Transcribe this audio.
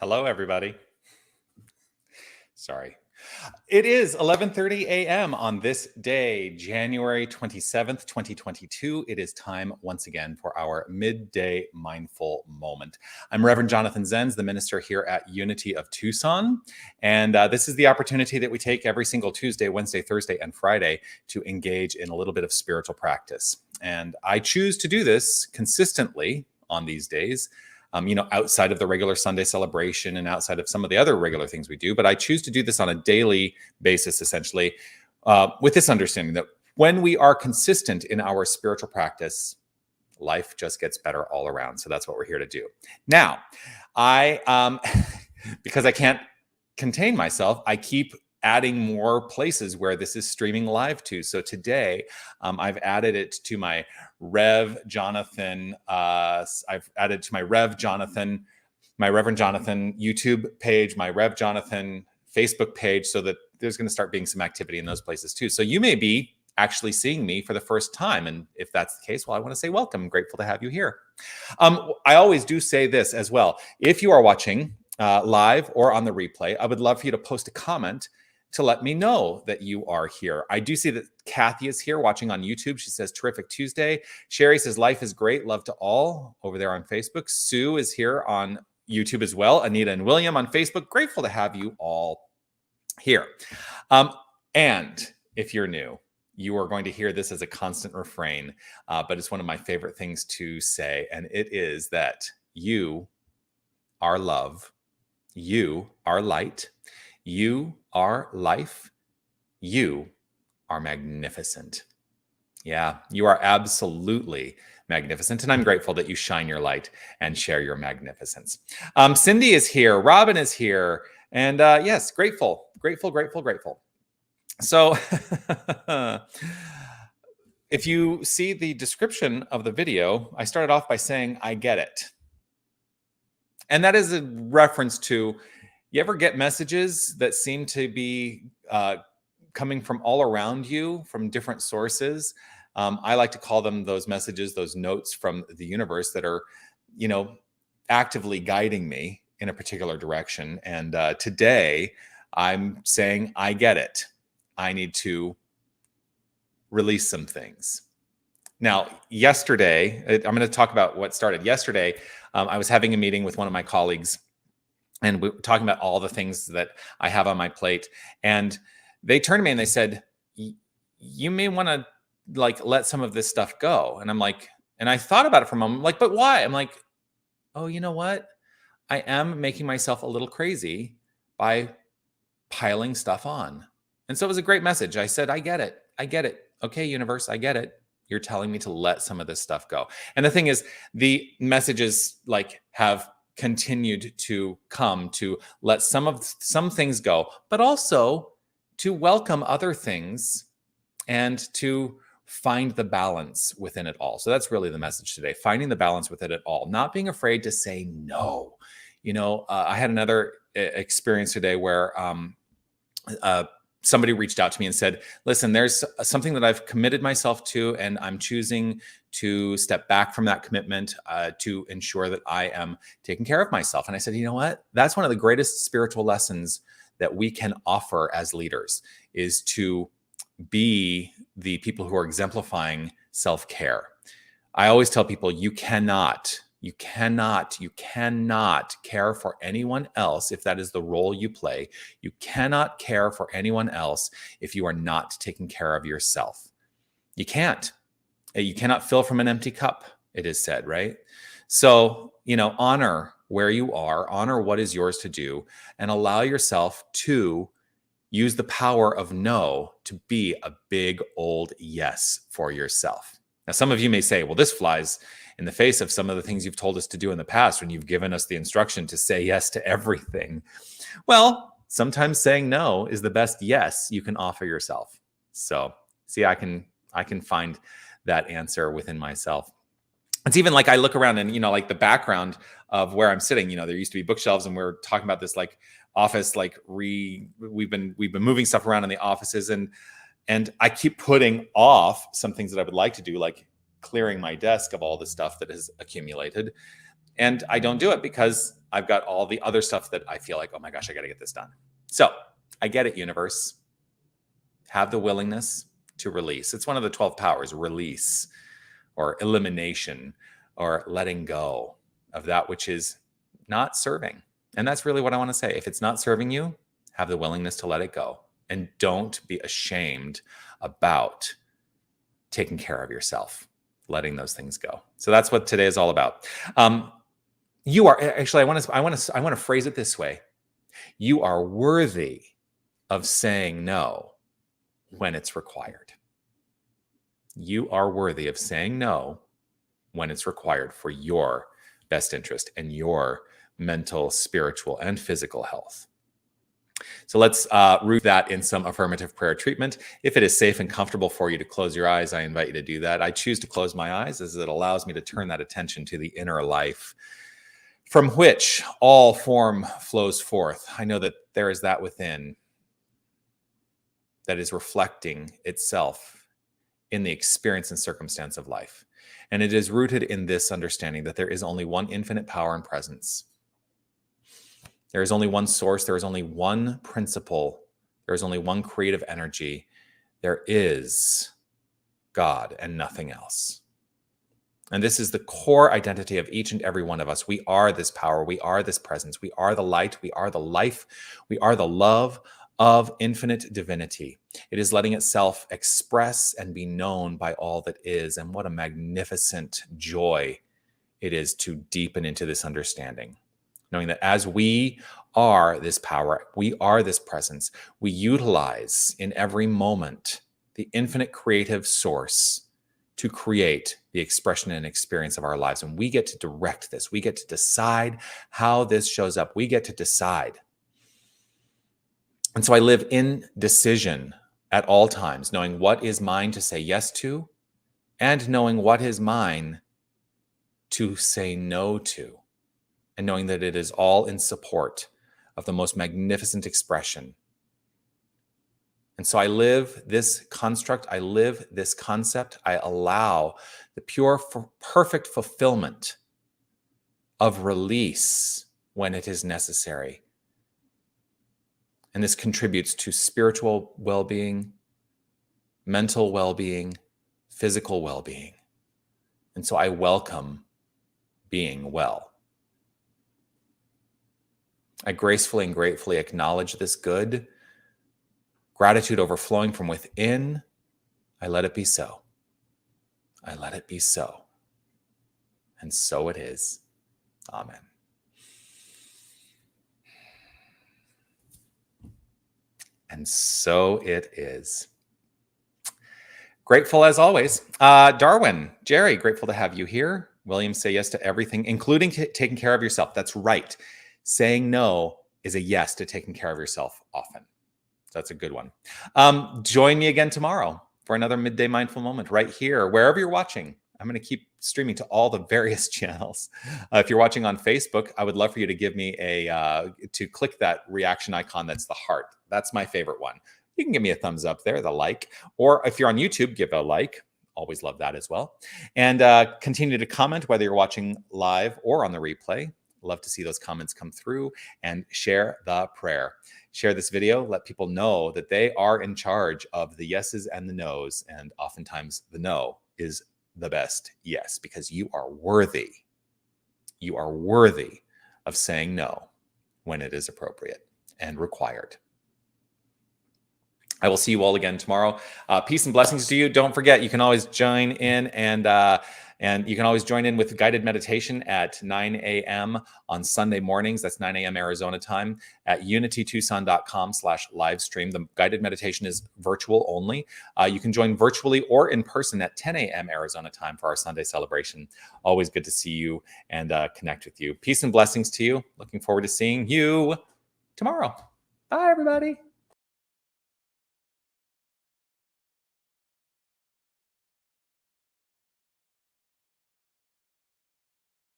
Hello, everybody. Sorry. It is 11:30 a.m. on this day, January 27th, 2022. It is time once again for our midday mindful moment. I'm Reverend Jonathan Zenz, the minister here at Unity of Tucson. And this is the opportunity that we take every single Tuesday, Wednesday, Thursday, and Friday to engage in a little bit of spiritual practice. And I choose to do this consistently on these days. Outside of the regular Sunday celebration and outside of some of the other regular things we do. But I choose to do this on a daily basis, essentially, with this understanding that when we are consistent in our spiritual practice, life just gets better all around. So that's what we're here to do. Now, because I can't contain myself, I keep adding more places where this is streaming live to. So today, I've added it to my Rev Jonathan. I've added to my Reverend Jonathan YouTube page, my Rev Jonathan Facebook page, so that there's going to start being some activity in those places too. So you may be actually seeing me for the first time. And if that's the case, well, I want to say welcome. I'm grateful to have you here. I always do say this as well. If you are watching live or on the replay, I would love for you to post a comment to let me know that you are here. I do see that Kathy is here watching on YouTube. She says, terrific Tuesday. Sherry says, life is great. Love to all over there on Facebook. Sue is here on YouTube as well. Anita and William on Facebook. Grateful to have you all here. And if you're new, you are going to hear this as a constant refrain, but it's one of my favorite things to say. And it is that you are love. You are light. You are life. You are magnificent. Yeah, you are absolutely magnificent. And I'm grateful that you shine your light and share your magnificence. Cindy is here. Robin is here. And yes, grateful. So if you see the description of the video, I started off by saying, I get it. And that is a reference to, you ever get messages that seem to be coming from all around you, from different sources? I like to call them those messages, those notes from the universe that are, actively guiding me in a particular direction. And today I'm saying, I get it. I need to release some things. Now, yesterday, I'm going to talk about what started. Yesterday, I was having a meeting with one of my colleagues, and we were talking about all the things that I have on my plate. And they turned to me and they said, you may want to let some of this stuff go. And I'm like, and I thought about it for a moment, like, but why? I'm like, oh, you know what? I am making myself a little crazy by piling stuff on. And so it was a great message. I said, I get it. Okay, universe, I get it. You're telling me to let some of this stuff go. And the thing is, the messages have continued to come to let some things go, but also to welcome other things and to find the balance within it all. So that's really the message today, finding the balance within it all, not being afraid to say no. I had another experience today where somebody reached out to me and said, listen, there's something that I've committed myself to, and I'm choosing to step back from that commitment to ensure that I am taking care of myself. And I said, you know what? That's one of the greatest spiritual lessons that we can offer as leaders, is to be the people who are exemplifying self-care. I always tell people, you cannot care for anyone else if that is the role you play. You cannot care for anyone else if you are not taking care of yourself. You can't. You cannot fill from an empty cup, it is said, right? So, honor where you are, honor what is yours to do, and allow yourself to use the power of no to be a big old yes for yourself. Now, some of you may say, well, this flies in the face of some of the things you've told us to do in the past when you've given us the instruction to say yes to everything. Well, sometimes saying no is the best yes you can offer yourself. So, see, I can find that answer within myself. It's even I look around and, the background of where I'm sitting, there used to be bookshelves, and we're talking about this office, we've been moving stuff around in the offices, and I keep putting off some things that I would like to do, like clearing my desk of all the stuff that has accumulated. And I don't do it because I've got all the other stuff that I feel like, oh my gosh, I got to get this done. So I get it, universe. Have the willingness to release. It's one of the 12 powers, release or elimination or letting go of that which is not serving. And that's really what I want to say. If it's not serving you, have the willingness to let it go. And don't be ashamed about taking care of yourself, letting those things go. So that's what today is all about. You are actually, I want to phrase it this way. You are worthy of saying no when it's required. You are worthy of saying no when it's required for your best interest and your mental, spiritual, and physical health. So let's root that in some affirmative prayer treatment. If it is safe and comfortable for you to close your eyes, I invite you to do that. I choose to close my eyes as it allows me to turn that attention to the inner life from which all form flows forth. I know that there is that within that is reflecting itself in the experience and circumstance of life. And it is rooted in this understanding that there is only one infinite power and presence. There is only one source. There is only one principle. There is only one creative energy. There is God and nothing else. And this is the core identity of each and every one of us. We are this power. We are this presence. We are the light. We are the life. We are the love of infinite divinity. It is letting itself express and be known by all that is. And what a magnificent joy it is to deepen into this understanding. Knowing that as we are this power, we are this presence, we utilize in every moment the infinite creative source to create the expression and experience of our lives. And we get to direct this. We get to decide how this shows up. We get to decide. And so I live in decision at all times, knowing what is mine to say yes to and knowing what is mine to say no to. And knowing that it is all in support of the most magnificent expression. And so I live this construct, I live this concept, I allow the pure, perfect fulfillment of release when it is necessary. And this contributes to spiritual well-being, mental well-being, physical well-being. And so I welcome being well. I gracefully and gratefully acknowledge this good. Gratitude overflowing from within. I let it be so. I let it be so. And so it is. Amen. And so it is. Grateful as always. Darwin, Jerry, grateful to have you here. William, say yes to everything, including taking care of yourself. That's right. Saying no is a yes to taking care of yourself often. That's a good one. Join me again tomorrow for another Midday Mindful Moment right here, wherever you're watching. I'm going to keep streaming to all the various channels. If you're watching on Facebook, I would love for you to give me to click that reaction icon. That's the heart. That's my favorite one. You can give me a thumbs up there, the like, or if you're on YouTube, give a like. Always love that as well. And continue to comment whether you're watching live or on the replay. Love to see those comments come through, and share the prayer. Share this video. Let people know that they are in charge of the yeses and the nos. And oftentimes the no is the best yes, because you are worthy. You are worthy of saying no when it is appropriate and required. I will see you all again tomorrow. Peace and blessings to you. Don't forget, you can always join in and you can always join in with guided meditation at 9 a.m. on Sunday mornings. That's 9 a.m. Arizona time at unitytucson.com/livestream. The guided meditation is virtual only. You can join virtually or in person at 10 a.m. Arizona time for our Sunday celebration. Always good to see you and connect with you. Peace and blessings to you. Looking forward to seeing you tomorrow. Bye, everybody.